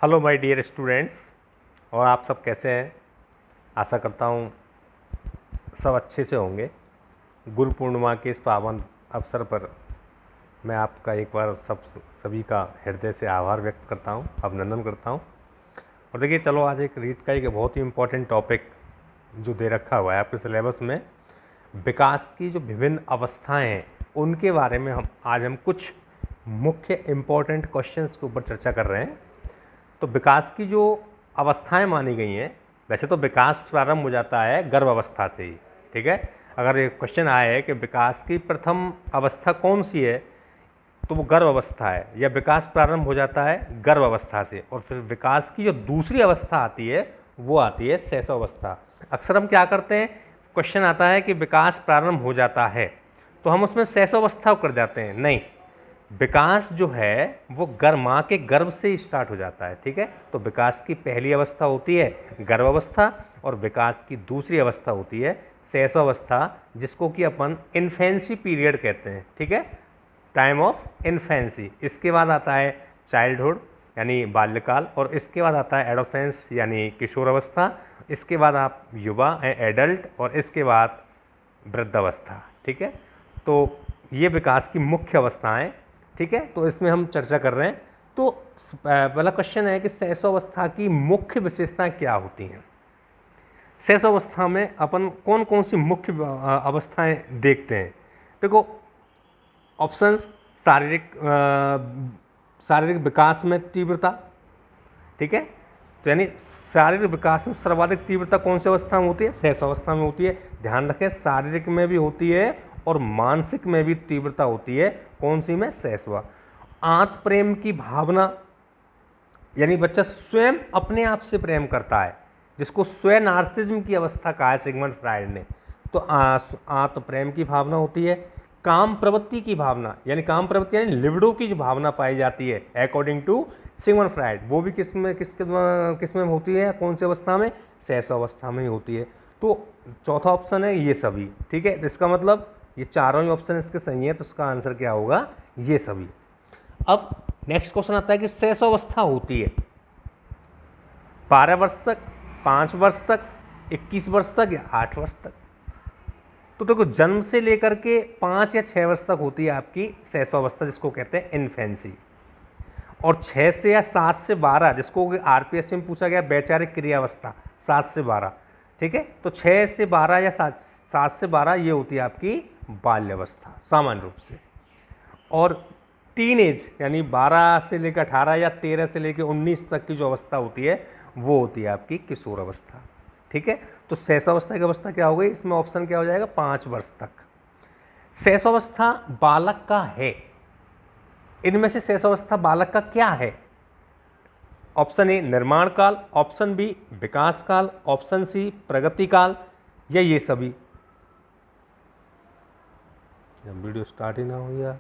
Hello my dear students, और आप सब कैसे हैं। आशा करता हूँ सब अच्छे से होंगे। गुरु पूर्णिमा के इस पावन अवसर पर मैं आपका एक बार सभी का हृदय से आभार व्यक्त करता हूँ, अभिनंदन करता हूँ। और देखिए, चलो आज एक रीत का एक बहुत ही इम्पोर्टेंट टॉपिक जो दे रखा हुआ है आपके सिलेबस में, विकास की जो विभिन्न अवस्थाएं हैं उनके बारे में हम कुछ मुख्य इम्पोर्टेंट क्वेश्चंस के ऊपर चर्चा कर रहे हैं। तो विकास की जो अवस्थाएं मानी गई हैं, वैसे तो विकास प्रारंभ हो जाता है गर्भ अवस्था से ही, ठीक है। अगर ये क्वेश्चन आया है कि विकास की प्रथम अवस्था कौन सी है, तो वो गर्भ अवस्था है, या विकास प्रारंभ हो जाता है गर्भ अवस्था से। और फिर विकास की जो दूसरी अवस्था आती है वो आती है शैशवावस्था। अक्सर हम क्या करते हैं, क्वेश्चन आता है कि विकास प्रारंभ हो जाता है तो हम उसमें शैशवावस्था कर जाते हैं। नहीं, विकास जो है वो माँ के गर्भ से ही स्टार्ट हो जाता है, ठीक है। तो विकास की पहली अवस्था होती है गर्भावस्था, और विकास की दूसरी अवस्था होती है शैशवावस्था, जिसको कि अपन इन्फेंसी पीरियड कहते हैं, ठीक है, टाइम ऑफ इन्फेंसी। इसके बाद आता है चाइल्डहुड यानी बाल्यकाल, और इसके बाद आता है एडोसेंस यानी किशोरावस्था, इसके बाद आप युवा एडल्ट, और इसके बाद वृद्धावस्था, ठीक है। तो ये विकास की मुख्य अवस्थाएं, ठीक है। तो इसमें हम चर्चा कर रहे हैं। तो पहला क्वेश्चन है कि शैशवावस्था की मुख्य विशेषताएं क्या होती हैं। शैशवावस्था में अपन कौन कौन सी मुख्य अवस्थाएं देखते हैं। देखो, ऑप्शंस, शारीरिक विकास में तीव्रता, ठीक है। तो यानी शारीरिक विकास में सर्वाधिक तीव्रता कौन सी अवस्था में होती है, शैशवावस्था में होती है। ध्यान रखें, शारीरिक में भी होती है और मानसिक में भी तीव्रता होती है। कौन सी में, शैशवा। आत्म प्रेम की भावना, यानी बच्चा स्वयं अपने आप से प्रेम करता है, जिसको स्वयं नार्सिज्म की अवस्था कहा है सिगमंड फ्राइड ने। तो आत्म प्रेम की भावना होती है। काम प्रवृत्ति की भावना, यानी काम प्रवृत्ति यानी लिबिडो की जो भावना पाई जाती है अकॉर्डिंग टू सिगमंड फ्राइड, वो भी किस में होती है, कौन सी अवस्था में, शैशवावस्था में ही होती है। तो चौथा ऑप्शन है ये सभी, ठीक है। इसका मतलब ये चारों ही ऑप्शन इसके सही है, तो उसका आंसर क्या होगा, ये सभी। अब नेक्स्ट क्वेश्चन आता है कि शैशवावस्था होती है 12 वर्ष तक, 5 वर्ष तक, 21 वर्ष तक, या 8 वर्ष तक। तो देखो, जन्म से लेकर के 5 या 6 वर्ष तक होती है आपकी शैशवावस्था, जिसको कहते हैं इन्फेंसी। और 6 से या 7 से 12, जिसको आरपीएससी में पूछा गया वैचारिक क्रियावस्था, 7 से 12, ठीक है। तो 6 से 12 या 7 से 12 ये होती है आपकी बाल्यावस्था सामान्य रूप से। और टीनेज यानी 12 से लेकर 18 या 13 से लेकर 19 तक की जो अवस्था होती है वो होती है आपकी किशोर अवस्था, ठीक है। तो शैशवावस्था की अवस्था क्या हो गई, इसमें ऑप्शन क्या हो जाएगा, 5 वर्ष तक। शैशवावस्था बालक का है, इनमें से शैशवावस्था बालक का क्या है। ऑप्शन ए निर्माण काल, ऑप्शन बी विकास काल, ऑप्शन सी प्रगति काल, या ये सभी। जब वीडियो स्टार्ट ही ना हो यार।